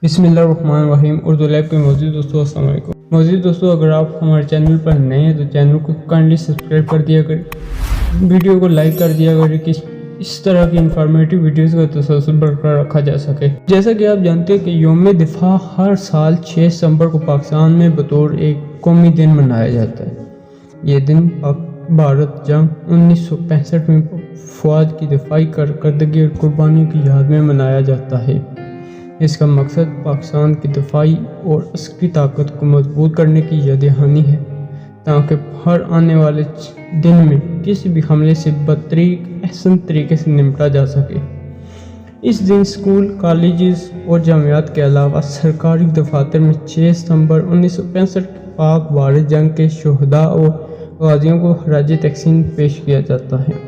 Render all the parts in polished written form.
بسم اللہ الرحمن الرحیم اردو لیب کے موجود دوستوں السلام علیکم۔ موجود دوستوں، اگر آپ ہمارے چینل پر نئے ہیں تو چینل کو کائنڈلی سبسکرائب کر دیا کریں، ویڈیو کو لائک کر دیا کریں کہ اس طرح کی انفارمیٹیو ویڈیوز کا تسلسل برقرار رکھا جا سکے۔ جیسا کہ آپ جانتے ہیں کہ یوم دفاع ہر سال 6 ستمبر کو پاکستان میں بطور ایک قومی دن منایا جاتا ہے۔ یہ دن بھارت جنگ 1965 میں فوج کی دفاعی کارکردگی اور قربانیوں کی یاد میں منایا جاتا ہے۔ اس کا مقصد پاکستان کی دفاعی اور عسکری طاقت کو مضبوط کرنے کی یاد دہانی ہے، تاکہ ہر آنے والے دن میں کسی بھی حملے سے احسن طریقے سے نمٹا جا سکے۔ اس دن اسکول، کالجز اور جامعات کے علاوہ سرکاری دفاتر میں 6 ستمبر 1965 پاک بھارت جنگ کے شہداء اور غازیوں کو خراج تحسین پیش کیا جاتا ہے۔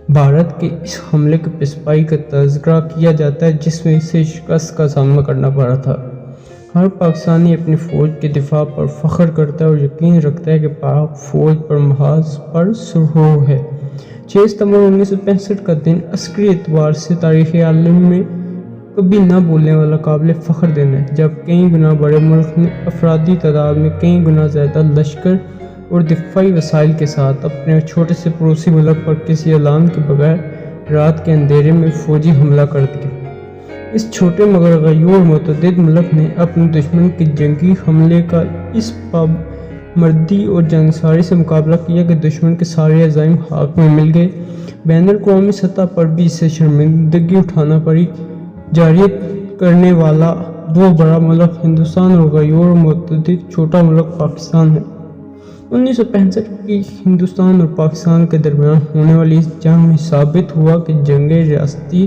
بھارت کے اس حملے کے پیشوائی کا تذکرہ کیا جاتا ہے جس میں اسے شکست کا سامنا کرنا پڑا تھا۔ ہر پاکستانی اپنی فوج کے دفاع پر فخر کرتا ہے اور یقین رکھتا ہے کہ پاک فوج پر محاذ پر سرخرو ہے۔ 6 ستمبر 1965 کا دن عسکری اعتبار سے تاریخ عالم میں کبھی نہ بھولنے والا قابل فخر دن ہے، جب کئی گنا بڑے ملک نے افرادی تعداد میں کئی گنا زیادہ لشکر اور دفاعی وسائل کے ساتھ اپنے چھوٹے سے پڑوسی ملک پر کسی اعلان کے بغیر رات کے اندھیرے میں فوجی حملہ کر دیا۔ اس چھوٹے مگر غیور متعدد ملک نے اپنے دشمن کے جنگی حملے کا اس مردی اور جانساری سے مقابلہ کیا کہ دشمن کے سارے عزائم خاک میں مل گئے۔ بین الاقوامی سطح پر بھی اسے شرمندگی اٹھانا پڑی۔ جارحیت کرنے والا دو بڑا ملک ہندوستان اور غیور و متعدد چھوٹا ملک پاکستان ہے۔ 1965 کی ہندوستان اور پاکستان کے درمیان ہونے والی اس جنگ میں ثابت ہوا کہ جنگیں ریاستی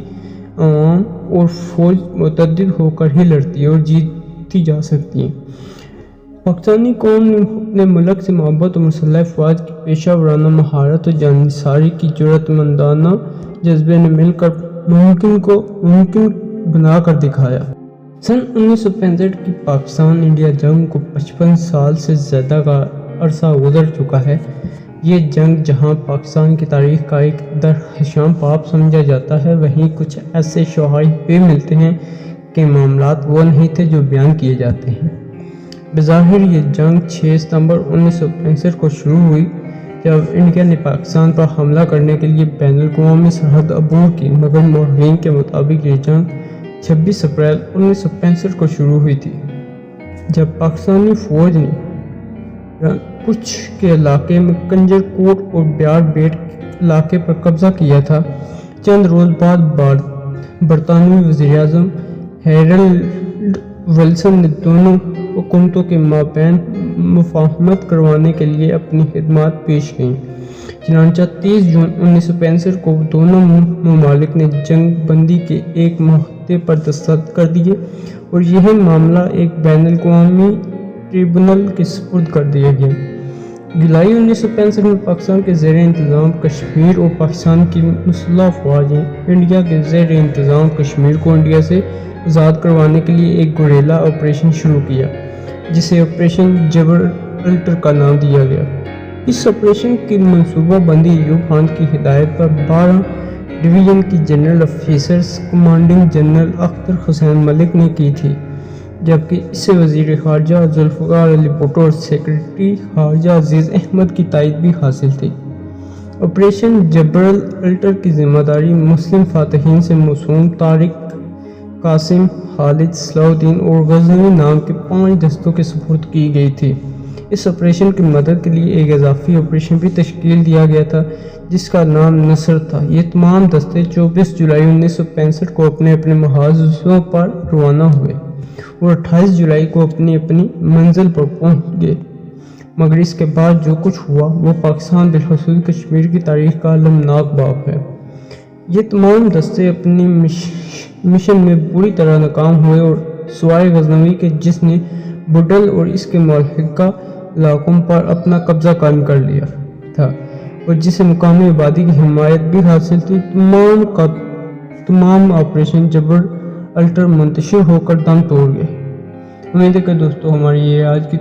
عوام اور فوج متحد ہو کر ہی لڑتی ہیں اور جیتی جا سکتی ہیں۔ پاکستانی قوم نے اپنے ملک سے محبت اور مسلح افواج کی پیشہ ورانہ مہارت اور جانثاری کی جرأت مندانہ جذبے نے مل کر ممکن کو ممکن بنا کر دکھایا۔ سن 1965 کی پاکستان انڈیا جنگ کو 55 سال سے زیادہ کا عرصہ گزر چکا ہے۔ یہ جنگ جہاں پاکستان کی تاریخ کا ایک درخشاں باب سمجھا جاتا ہے، وہیں کچھ ایسے شواہد بھی ملتے ہیں کہ معاملات وہ نہیں تھے جو بیان کیے جاتے ہیں۔ بظاہر یہ جنگ 6 ستمبر 1965 کو شروع ہوئی جب انڈیا نے پاکستان پر حملہ کرنے کے لیے بین الاقوامی سرحد عبور کی، مگر مورخین کے مطابق یہ جنگ 26 اپریل 1965 کو شروع ہوئی تھی، جب پاکستانی فوج نے کچھ کے علاقے میں کنجر کوٹ اور بیار بیٹ علاقے پر قبضہ کیا تھا۔ چند روز بعد برطانوی وزیر اعظم ہیرلڈ ولسن نے دونوں حکومتوں کے مابین مفاہمت کروانے کے لیے اپنی خدمات پیش کیں۔ چنانچہ 30 جون 1965 کو دونوں ممالک نے جنگ بندی کے ایک معاہدے پر دستخط کر دیے اور یہ معاملہ ایک بین الاقوامی ٹریبونل کے سپرد کر دیا گیا۔ جولائی 1965 میں پاکستان کے زیر انتظام کشمیر اور پاکستان کی مسلح افواج نے انڈیا کے زیر انتظام کشمیر کو انڈیا سے آزاد کروانے کے لیے ایک گوریلا آپریشن شروع کیا، جسے آپریشن جبرالٹر کا نام دیا گیا۔ اس آپریشن کی منصوبہ بندی ایوب خان کی ہدایت پر 12 ڈویژن کی general officers commanding general Akhtar Hussain Malik نے کی تھی، جبکہ اسے وزیر خارجہ ذوالفقار علی بھٹو اور سیکرٹری خارجہ عزیز احمد کی تائید بھی حاصل تھی۔ آپریشن جبرالٹر کی ذمہ داری مسلم فاتحین سے موسوم طارق، قاسم، خالد، صلاح الدین اور غزنوی نام کے 5 دستوں کے سپرد کی گئی تھی۔ اس آپریشن کی مدد کے لیے ایک اضافی آپریشن بھی تشکیل دیا گیا تھا جس کا نام نصر تھا۔ یہ تمام دستے 24 جولائی 1965 کو اپنے اپنے محاذوں پر روانہ ہوئے اور 28 جولائی کو اپنی اپنی منزل پر پہنچ گئے، مگر اس کے بعد جو کچھ ہوا وہ پاکستان بالخصوص کشمیر کی تاریخ کا المناک باب ہے۔ یہ تمام دستے اپنی مشن میں بری طرح ناکام ہوئے اور سوائے غزنوی کے جس نے بڈل اور اس کے ملحقہ علاقوں پر اپنا قبضہ قائم کر لیا تھا اور جسے مقامی آبادی کی حمایت بھی حاصل تھی، تمام آپریشن جبرالٹر منتشر ہو کر دم توڑ گئے۔ امید ہے کہ دوستو ہماری یہ آج کی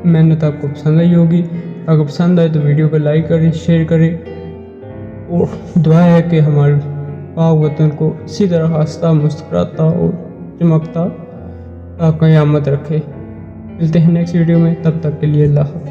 محنت آپ کو پسند آئی ہوگی۔ اگر پسند آئے تو ویڈیو کو لائک کریں، شیئر کریں اور دعا ہے کہ ہمارے پاک وطن کو اسی طرح ہنستا، مسکراتا اور چمکتا قیامت رکھے۔ ملتے ہیں نیکسٹ ویڈیو میں، تب تک کے لیے اللہ حافظ۔